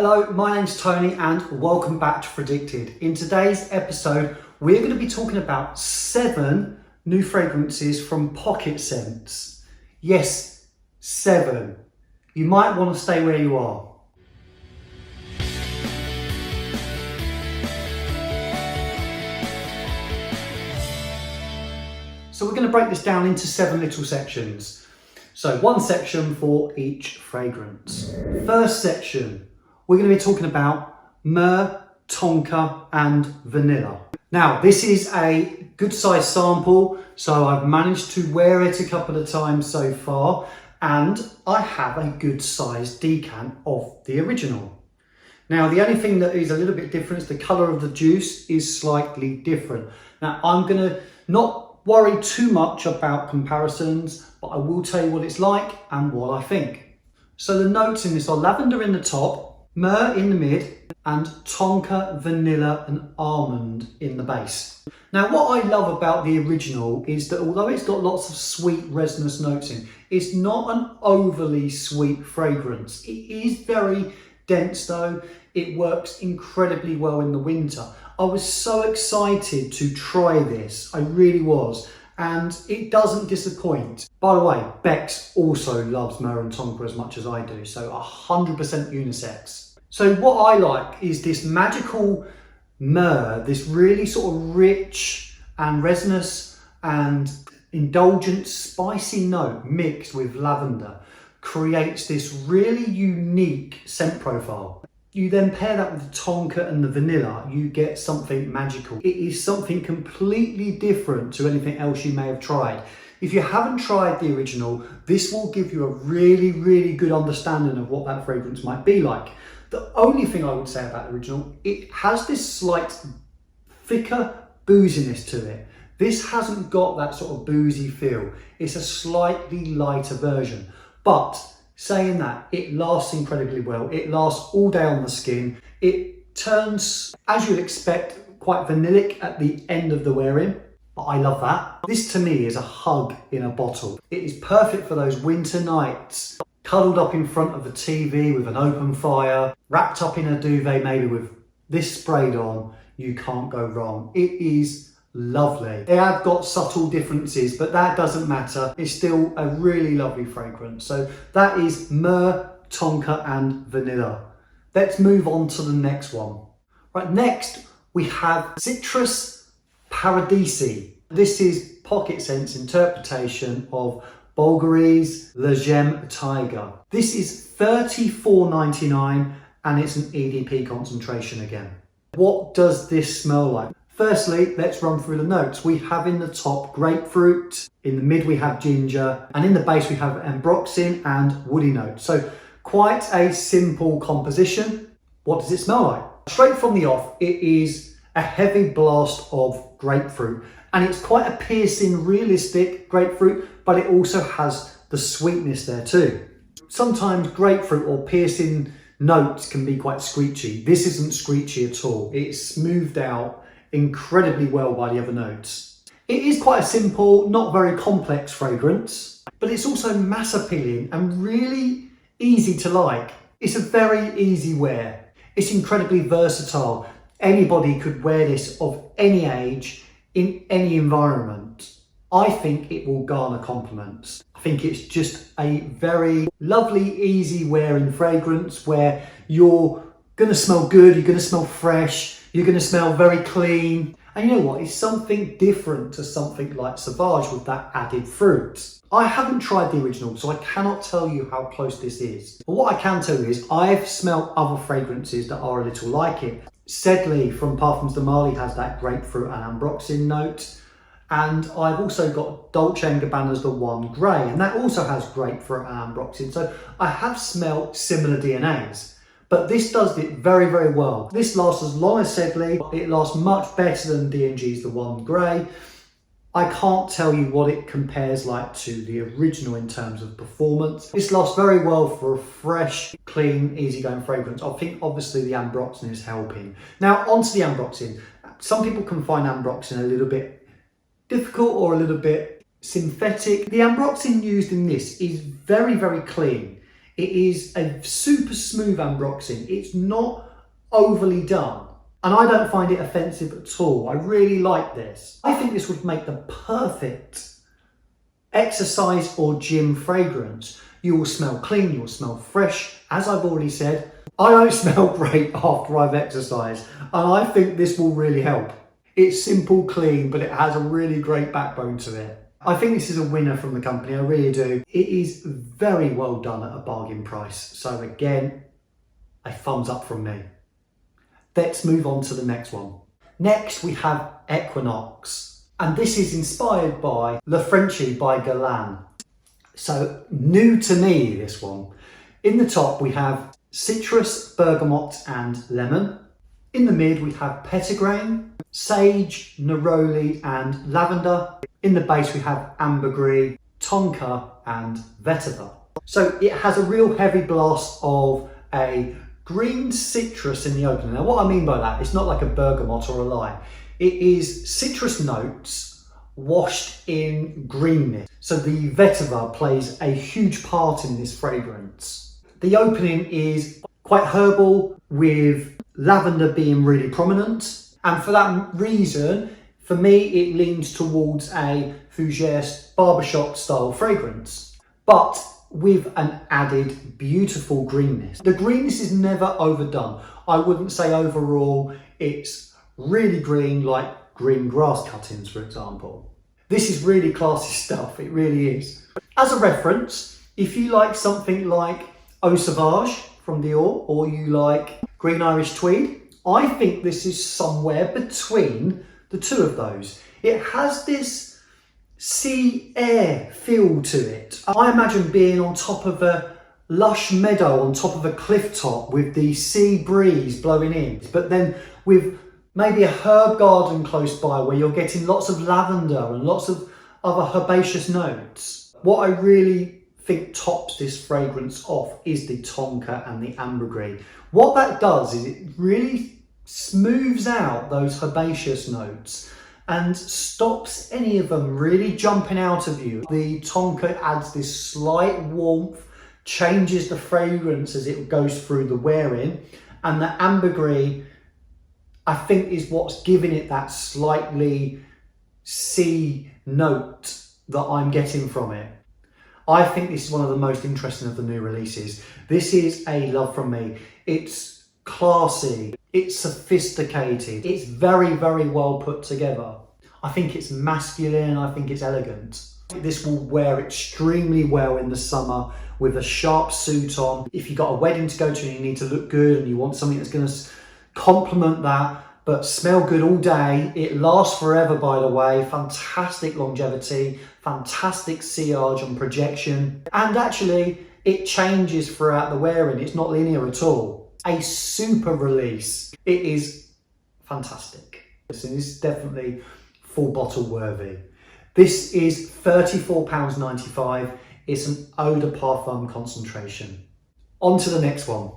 Hello, my name's Tony and welcome back to Fragdicted. In today's episode, we're going to be talking about 7 new fragrances from Pocketscents. Yes, 7. You might want to stay where you are. So we're going to break this down into 7 little sections. So one section for each fragrance. First section, we're going to be talking about Mer Tonka Vanilla. Now, this is a good size sample, so I've managed to wear it a couple of times so far, and I have a good size decant of the original. Now, the only thing that is a little bit different is the colour of the juice is slightly different. Now, I'm going to not worry too much about comparisons, but I will tell you what it's like and what I think. So the notes in this are lavender in the top, myrrh in the mid, and tonka, vanilla and almond in the base. Now, what I love about the original is that although it's got lots of sweet resinous notes in, it's not an overly sweet fragrance. It is very dense though. It works incredibly well in the winter. I was so excited to try this, I really was, and it doesn't disappoint. By the way, Bex also loves Mer Tonka as much as I do, so 100% unisex. So what I like is this magical myrrh, this really sort of rich and resinous and indulgent spicy note mixed with lavender creates this really unique scent profile. You then pair that with the tonka and the vanilla, you get something magical. It is something completely different to anything else you may have tried. If you haven't tried the original, this will give you a really good understanding of what that fragrance might be like. The only thing I would say about the original, it has this slight thicker booziness to it. This hasn't got that sort of boozy feel. It's a slightly lighter version. But saying that, it lasts incredibly well. It lasts all day on the skin. It turns, as you'd expect, quite vanillic at the end of the wearing. But I love that. This to me is a hug in a bottle. It is perfect for those winter nights, cuddled up in front of the TV with an open fire, wrapped up in a duvet maybe with this sprayed on. You can't go wrong. It is lovely. They have got subtle differences, but that doesn't matter. It's still a really lovely fragrance. So that is Mer Tonka Vanilla. Let's move on to the next one. Right, next we have Citrus Paradisi. This is Pocketscents' interpretation of 𝗙𝗟𝗟𝗢𝗔𝗪𝗔𝗪. This is $34.99 and it's an EDP concentration again. What does this smell like? Firstly, let's run through the notes. We have in the top grapefruit, in the mid we have ginger, and in the base we have ambroxan and woody notes. So quite a simple composition. What does it smell like? Straight from the off, it is a heavy blast of grapefruit, and it's quite a piercing, realistic grapefruit, but it also has the sweetness there too. Sometimes grapefruit or piercing notes can be quite screechy. This isn't screechy at all. It's smoothed out incredibly well by the other notes. It is quite a simple, not very complex fragrance, but it's also mass appealing and really easy to like. It's a very easy wear. It's incredibly versatile. Anybody could wear this of any age, in any environment. I think it will garner compliments. I think it's just a very lovely, easy wearing fragrance where you're gonna smell good, you're gonna smell fresh, you're gonna smell very clean. And you know what? It's something different to something like Sauvage with that added fruit. I haven't tried the original, so I cannot tell you how close this is. But what I can tell you is I've smelled other fragrances that are a little like it. 𝗟𝗔𝗪 from Parfums de Marly has that grapefruit and ambroxan note. And I've also got Dolce & Gabbana's The One Grey, and that also has grapefruit and ambroxan. So I have smelled similar DNAs, but this does it very well. This lasts as long as 𝗟𝗪𝗪. It lasts much better than D&G's The One Grey. I can't tell you what it compares like to the original in terms of performance. This lasts very well for a fresh, clean, easygoing fragrance. I think obviously the ambroxan is helping. Now onto the ambroxan. Some people can find ambroxan a little bit difficult or a little bit synthetic. The ambroxan used in this is very clean. It is a super smooth ambroxan. It's not overly done. And I don't find it offensive at all. I really like this. I think this would make the perfect exercise or gym fragrance. You will smell clean, you will smell fresh. As I've already said, I don't smell great after I've exercised, and I think this will really help. It's simple, clean, but it has a really great backbone to it. I think this is a winner from the company, I really do. It is very well done at a bargain price. So again, a thumbs up from me. Let's move on to the next one. Next we have Equinox, and this is inspired by 𝗤𝗔𝗓𝗔𝗪𝗔𝗬 by Guerlain. So new to me, this one. In the top we have citrus, bergamot and lemon. In the mid we have petitgrain, sage, neroli and lavender. In the base we have ambergris, tonka and vetiver. So it has a real heavy blast of a green citrus in the opening. Now what I mean by that, it's not like a bergamot or a lime. It is citrus notes washed in greenness. So the vetiver plays a huge part in this fragrance. The opening is quite herbal, with lavender being really prominent. And for that reason, for me, it leans towards a fougere barbershop style fragrance, but with an added beautiful greenness. The greenness is never overdone. I wouldn't say overall it's really green like green grass cuttings, for example. This is really classy stuff, it really is. As a reference, if you like something like Eau Sauvage from Dior, or you like Green Irish Tweed, I think this is somewhere between the two of those. It has this sea air feel to it. I imagine being on top of a lush meadow, on top of a cliff top with the sea breeze blowing in, but then with maybe a herb garden close by where you're getting lots of lavender and lots of other herbaceous notes. What I really think tops this fragrance off is the tonka and the ambergris. What that does is it really smooths out those herbaceous notes and stops any of them really jumping out of you. The tonka adds this slight warmth, changes the fragrance as it goes through the wearing, and the ambergris, I think, is what's giving it that slightly sea note that I'm getting from it. I think this is one of the most interesting of the new releases. This is a love from me. It's classy, it's sophisticated, it's very, very well put together. I think it's masculine, I think it's elegant. This will wear extremely well in the summer with a sharp suit on. If you've got a wedding to go to and you need to look good and you want something that's going to complement that, but smell good all day. It lasts forever, by the way. Fantastic longevity, fantastic sillage and projection. And actually, it changes throughout the wearing. It's not linear at all. A super release. It is fantastic. This is definitely full bottle worthy. This is £34.95. It's an eau de parfum concentration. On to the next one.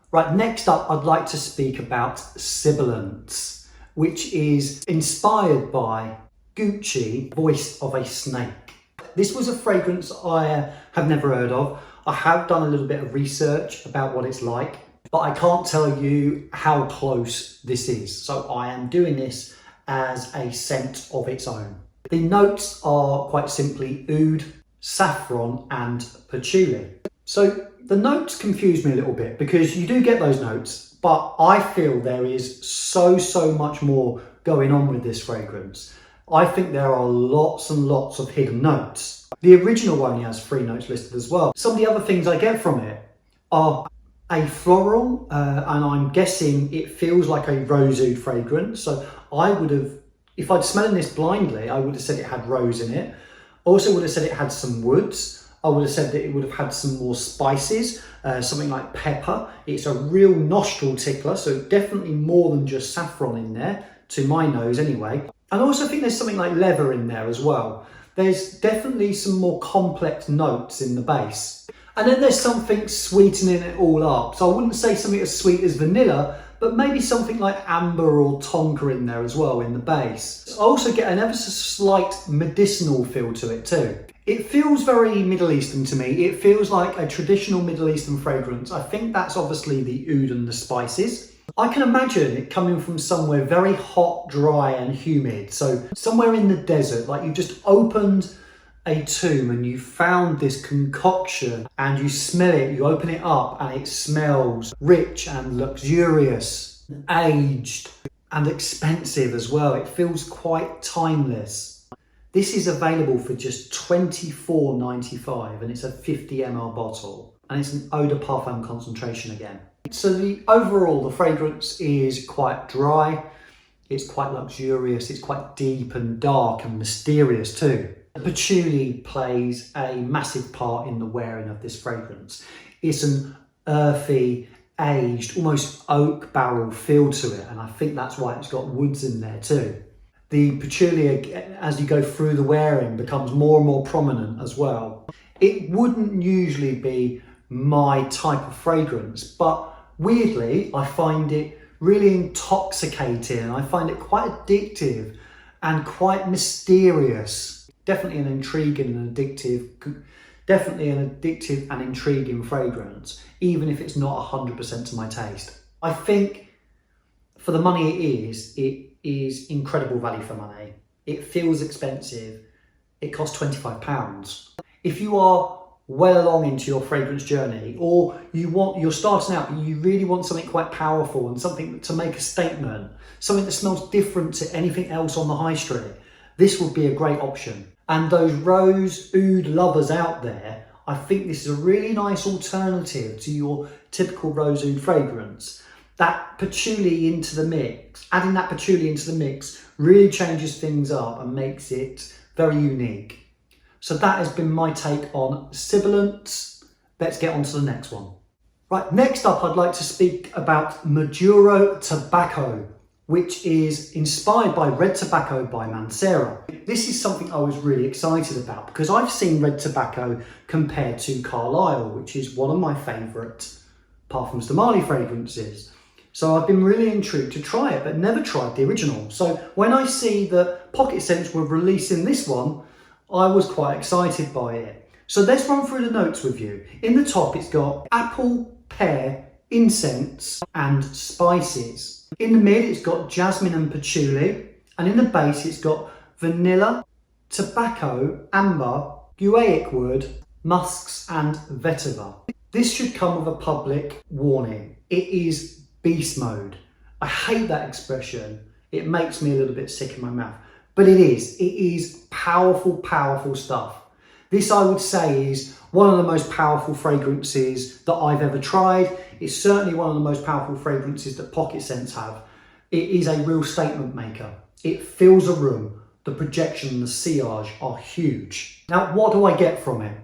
Right, next up, I'd like to speak about Sibilance, which is inspired by Gucci, Voice of a Snake. This was a fragrance I have never heard of. I have done a little bit of research about what it's like, but I can't tell you how close this is. So I am doing this as a scent of its own. The notes are quite simply oud, saffron and patchouli. So the notes confuse me a little bit because you do get those notes, but I feel there is so much more going on with this fragrance. I think there are lots and lots of hidden notes. The original only has 3 notes listed as well. Some of the other things I get from it are a floral, and I'm guessing it feels like a rose oud fragrance. So I would have, if I'd smelling this blindly, I would have said it had rose in it. Also would have said it had some woods. I would have said that it would have had some more spices, something like pepper. It's a real nostril tickler, so definitely more than just saffron in there, to my nose anyway. And I also think there's something like leather in there as well. There's definitely some more complex notes in the base. And then there's something sweetening it all up. So I wouldn't say something as sweet as vanilla, but maybe something like amber or tonka in there as well in the base. I also get an ever so slight medicinal feel to it too. It feels very Middle Eastern to me. It feels like a traditional Middle Eastern fragrance. I think that's obviously the oud and the spices. I can imagine it coming from somewhere very hot, dry and humid. So somewhere in the desert, like you just opened a tomb and you found this concoction and you smell it, you open it up and it smells rich and luxurious, aged and expensive as well. It feels quite timeless. This is available for just $24.95 and it's a 50 ml bottle and it's an eau de parfum concentration again. So the fragrance is quite dry, it's quite luxurious, it's quite deep and dark and mysterious too. The patchouli plays a massive part in the wearing of this fragrance. It's an earthy, aged, almost oak barrel feel to it, and I think that's why it's got woods in there too. The patchouli, as you go through the wearing, becomes more and more prominent as well. It wouldn't usually be my type of fragrance, but weirdly, I find it really intoxicating. I find it quite addictive and quite mysterious. Definitely an intriguing and intriguing fragrance, even if it's not 100% to my taste. I think for the money it is incredible value for money. It feels expensive. It costs £25. If you are well along into your fragrance journey, or you're starting out but you really want something quite powerful and something to make a statement, something that smells different to anything else on the high street, this would be a great option. And those rose oud lovers out there, I think this is a really nice alternative to your typical rose oud fragrance. That patchouli into the mix, adding that patchouli into the mix really changes things up and makes it very unique. So that has been my take on Sibilance. Let's get on to the next one. Right, next up I'd like to speak about Maduro Tobacco, which is inspired by Red Tobacco by Mancera. This is something I was really excited about because I've seen Red Tobacco compared to Carlisle, which is one of my favourite Parfums de Marly fragrances. So I've been really intrigued to try it, but never tried the original. So when I see that Pocketscents were releasing this one, I was quite excited by it. So let's run through the notes with you. In the top, it's got apple, pear, incense, and spices. In the mid, it's got jasmine and patchouli. And in the base, it's got vanilla, tobacco, amber, guaiac wood, musks, and vetiver. This should come with a public warning. It is beast mode. I hate that expression. It makes me a little bit sick in my mouth. But it is powerful, powerful stuff. This, I would say, is one of the most powerful fragrances that I've ever tried. It's certainly one of the most powerful fragrances that Pocketscents have. It is a real statement maker. It fills a room. The projection and the sillage are huge. Now, what do I get from it?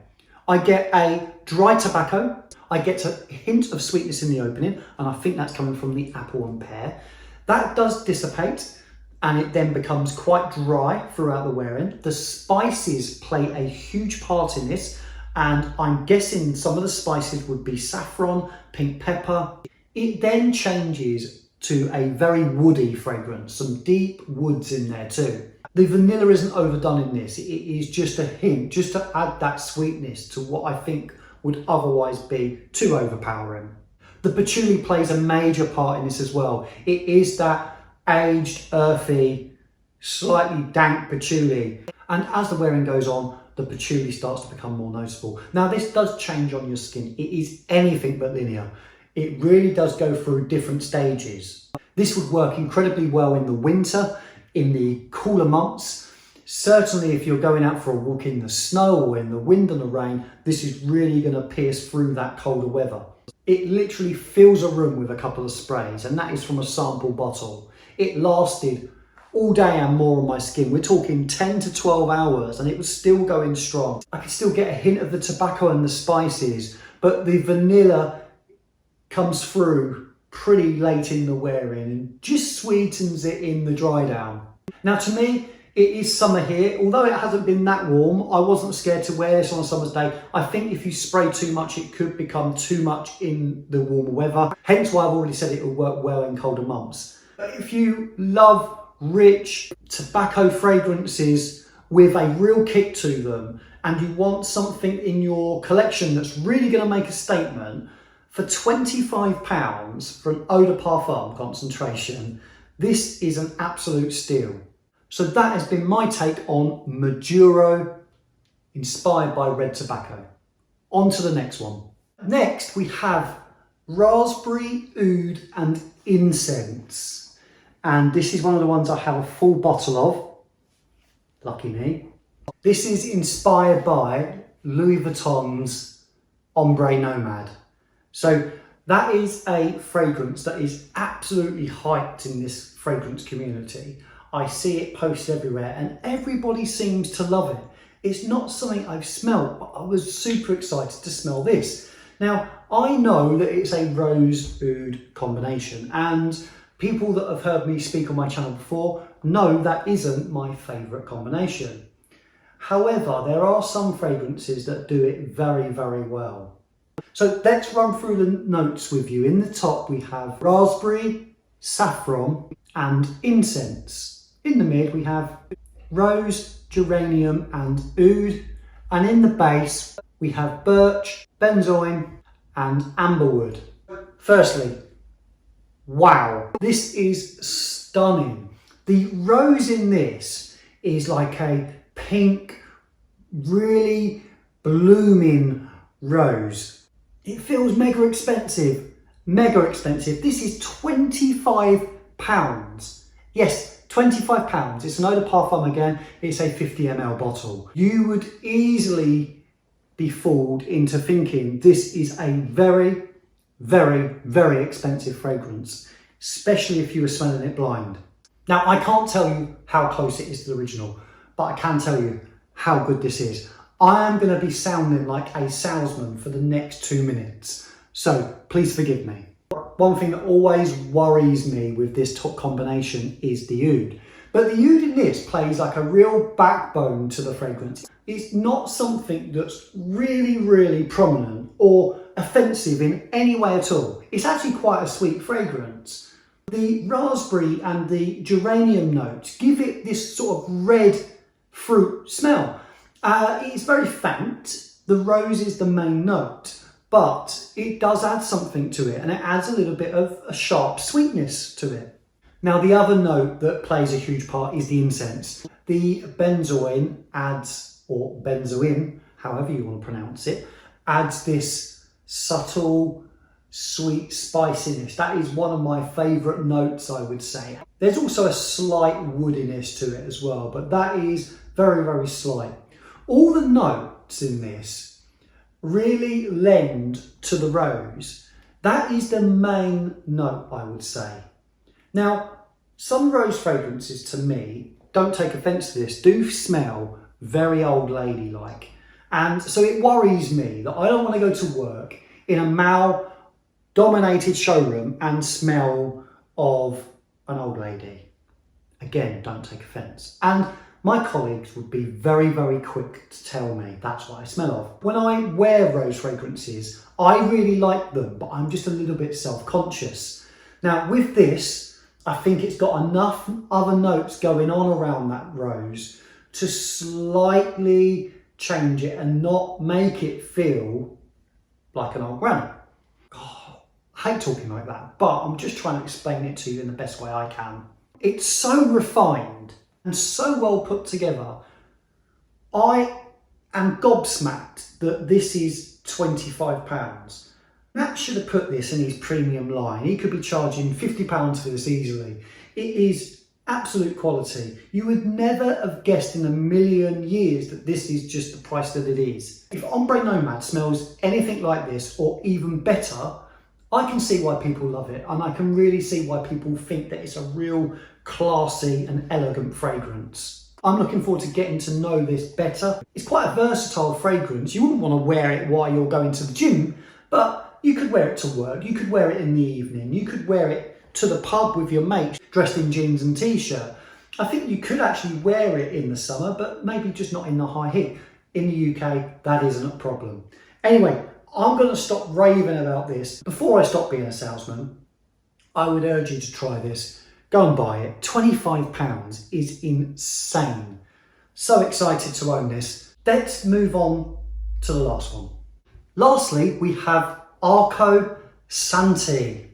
I get a dry tobacco. I get a hint of sweetness in the opening, and I think that's coming from the apple and pear. That does dissipate, and it then becomes quite dry throughout the wearing. The spices play a huge part in this, and I'm guessing some of the spices would be saffron, pink pepper. It then changes to a very woody fragrance, some deep woods in there too. The vanilla isn't overdone in this. It is just a hint, just to add that sweetness to what I think would otherwise be too overpowering. The patchouli plays a major part in this as well. It is that aged, earthy, slightly dank patchouli. And as the wearing goes on, the patchouli starts to become more noticeable. Now, this does change on your skin. It is anything but linear. It really does go through different stages. This would work incredibly well in the winter, in the cooler months. Certainly if you're going out for a walk in the snow or in the wind and the rain, this is really going to pierce through that colder weather. It literally fills a room with a couple of sprays, and that is from a sample bottle. It lasted all day and more on my skin. We're talking 10 to 12 hours and it was still going strong. I could still get a hint of the tobacco and the spices, but the vanilla comes through pretty late in the wearing and just sweetens it in the dry down. Now, to me, It is summer here. Although it hasn't been that warm, I wasn't scared to wear this on a summer's day. I think if you spray too much, it could become too much in the warmer weather. Hence why I've already said it will work well in colder months. But if you love rich tobacco fragrances with a real kick to them, and you want something in your collection that's really going to make a statement, for £25 for an eau de parfum concentration, this is an absolute steal. So that has been my take on Maduro, inspired by red tobacco. On to the next one. Next, we have Raspberry, Oud and Incense. And this is one of the ones I have a full bottle of. Lucky me. This is inspired by Louis Vuitton's Ombre Nomad. So that is a fragrance that is absolutely hyped in this fragrance community. I see it posted everywhere and everybody seems to love it. It's not something I've smelled, but I was super excited to smell this. Now, I know that it's a rose oud combination, and people that have heard me speak on my channel before know that isn't my favourite combination. However, there are some fragrances that do it very, very well. So let's run through the notes with you. In the top, we have raspberry, saffron, and incense. In the mid, we have rose, geranium, and oud. And in the base, we have birch, benzoin, and amberwood. Firstly, wow, this is stunning. The rose in this is like a pink, really blooming rose. It feels mega expensive, mega expensive. This is £25. Yes, £25. It's an eau de parfum again. It's a 50 ml bottle. You would easily be fooled into thinking this is a very, very, very expensive fragrance, especially if you were smelling it blind. Now, I can't tell you how close it is to the original, but I can tell you how good this is. I am going to be sounding like a salesman for the next 2 minutes, so please forgive me. One thing that always worries me with this top combination is the oud. But the oud in this plays like a real backbone to the fragrance. It's not something that's really, really prominent or offensive in any way at all. It's actually quite a sweet fragrance. The raspberry and the geranium notes give it this sort of red fruit smell. It's very faint. The rose is the main note, but it does add something to it, and it adds a little bit of a sharp sweetness to it. Now, the other note that plays a huge part is the incense. The benzoin adds, or benzoin, however you want to pronounce it, adds this subtle, sweet spiciness. That is one of my favourite notes, I would say. There's also a slight woodiness to it as well, but that is very, very slight. All the notes in this really lend to the rose. That is the main note, I would say. Now, some rose fragrances to me, don't take offence to this, do smell very old lady-like. And so it worries me that I don't want to go to work in a male-dominated showroom and smell of an old lady. Again, don't take offence. And my colleagues would be very, very quick to tell me that's what I smell of. When I wear rose fragrances, I really like them, but I'm just a little bit self-conscious. Now, with this, I think it's got enough other notes going on around that rose to slightly change it and not make it feel like an old granny. Oh, I hate talking like that, but I'm just trying to explain it to you in the best way I can. It's so refined and so well put together. I am gobsmacked that this is £25. Matt should have put this in his premium line. He could be charging £50 for this easily. It is absolute quality. You would never have guessed in a million years that this is just the price that it is. If Ombre Nomad smells anything like this, or even better, I can see why people love it, and I can really see why people think that it's a real classy and elegant fragrance. I'm looking forward to getting to know this better. It's quite a versatile fragrance. You wouldn't want to wear it while you're going to the gym, but you could wear it to work, you could wear it in the evening, you could wear it to the pub with your mates dressed in jeans and t-shirt. I think you could actually wear it in the summer, but maybe just not in the high heat. In the UK, that isn't a problem. Anyway, I'm going to stop raving about this. Before I stop being a salesman, I would urge you to try this. Go and buy it. £25 is insane. So excited to own this. Let's move on to the last one. Lastly, we have Arcosanti,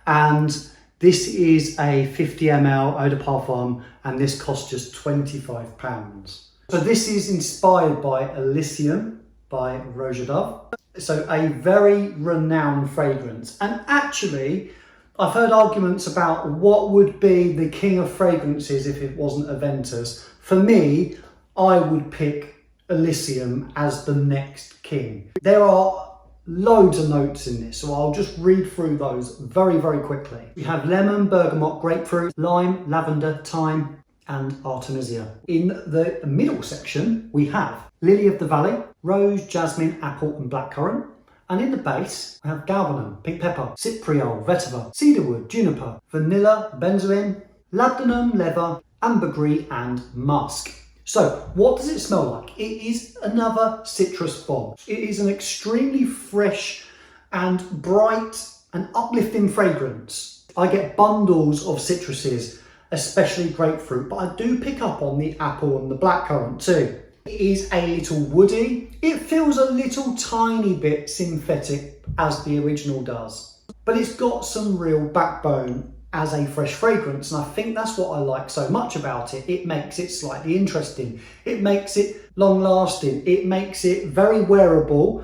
and this is a 50 ml eau de parfum, and this costs just £25. So this is inspired by Elysium by 𝗤𝗏𝗏. So a very renowned fragrance, and actually I've heard arguments about what would be the king of fragrances if it wasn't Aventus. For me, I would pick Elysium as the next king. There are loads of notes in this, so I'll just read through those very, very quickly. We have lemon, bergamot, grapefruit, lime, lavender, thyme, and artemisia. In the middle section, we have lily of the valley, rose, jasmine, apple, and blackcurrant. And in the base, we have galbanum, pink pepper, cypriol, vetiver, cedarwood, juniper, vanilla, benzoin, labdanum, leather, ambergris, and musk. So what does it smell like? It is another citrus bomb. It is an extremely fresh and bright and uplifting fragrance. I get bundles of citruses, especially grapefruit, but I do pick up on the apple and the blackcurrant too. It is a little woody. It feels a little tiny bit synthetic as the original does, but it's got some real backbone as a fresh fragrance, and I think that's what I like so much about it. It makes it slightly interesting. It makes it long lasting. It makes it very wearable.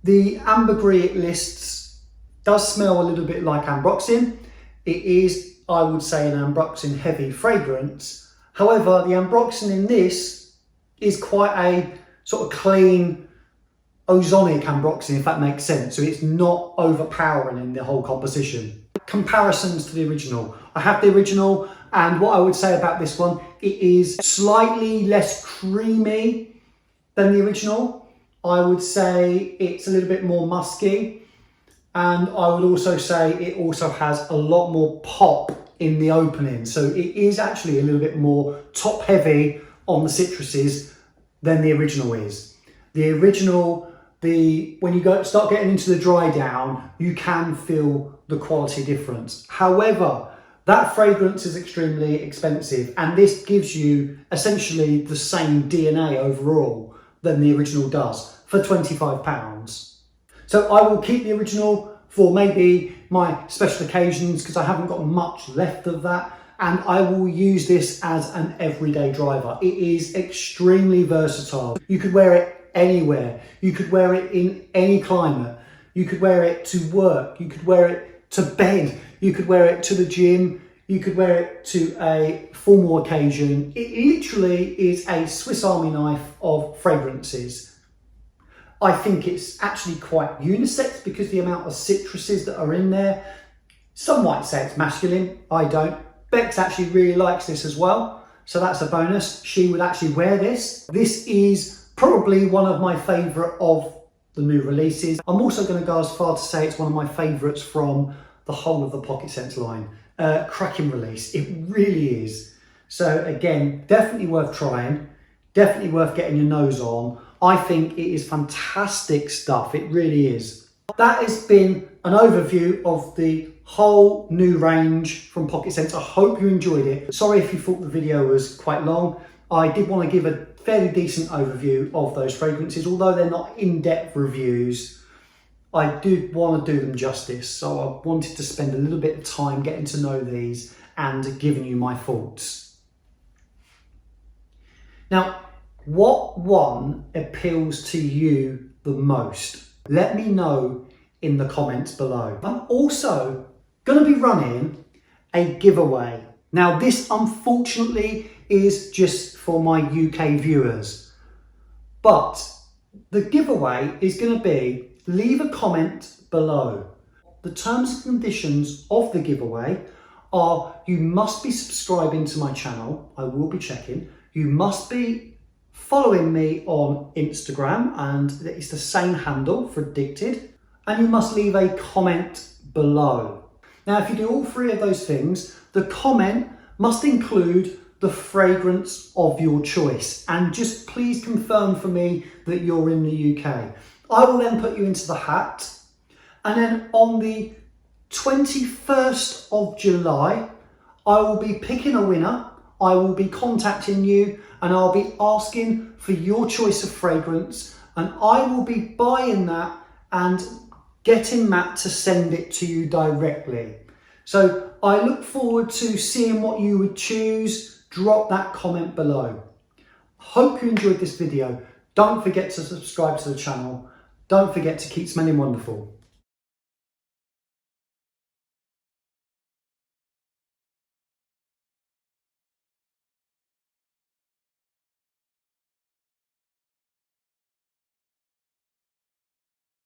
The ambergris it lists does smell a little bit like ambroxan. It is, I would say, an ambroxan heavy fragrance. However, the ambroxan in this is quite a sort of clean, ozonic ambroxan, if that makes sense. So it's not overpowering in the whole composition. Comparisons to the original. I have the original, and what I would say about this one, it is slightly less creamy than the original. I would say it's a little bit more musky, and I would also say it also has a lot more pop in the opening. So it is actually a little bit more top heavy on the citruses than the original is. The original, when you start getting into the dry down, you can feel the quality difference. However, that fragrance is extremely expensive, and this gives you essentially the same DNA overall than the original does for £25. So I will keep the original for maybe my special occasions because I haven't got much left of that, and I will use this as an everyday driver. It is extremely versatile. You could wear it anywhere. You could wear it in any climate. You could wear it to work. You could wear it to bed. You could wear it to the gym. You could wear it to a formal occasion. It literally is a Swiss Army knife of fragrances. I think it's actually quite unisex because the amount of citruses that are in there. Some might say it's masculine. I don't. Bex actually really likes this as well, so that's a bonus. She would actually wear this. This is probably one of my favourite of the new releases. I'm also going to go as far to say it's one of my favourites from the whole of the Pocketscents line. Cracking release, it really is. So again, definitely worth trying, definitely worth getting your nose on. I think it is fantastic stuff, it really is. That has been an overview of the whole new range from Pocketscents. I hope you enjoyed it. Sorry if you thought the video was quite long. I did want to give a fairly decent overview of those fragrances, although they're not in-depth reviews. I did want to do them justice, so I wanted to spend a little bit of time getting to know these and giving you my thoughts. Now, what one appeals to you the most? Let me know in the comments below. I'm also going to be running a giveaway. Now, this unfortunately is just for my UK viewers, but the giveaway is going to be, leave a comment below. The terms and conditions of the giveaway are you must be subscribing to my channel. I will be checking. You must be following me on Instagram, and it's the same handle, Fragdicted, and you must leave a comment below. Now, if you do all three of those things, the comment must include the fragrance of your choice, and just please confirm for me that you're in the UK. I will then put you into the hat, and then on the 21st of July, I will be picking a winner. I will be contacting you and I'll be asking for your choice of fragrance, and I will be buying that and getting Matt to send it to you directly. So I look forward to seeing what you would choose. Drop that comment below. Hope you enjoyed this video. Don't forget to subscribe to the channel. Don't forget to keep smelling wonderful.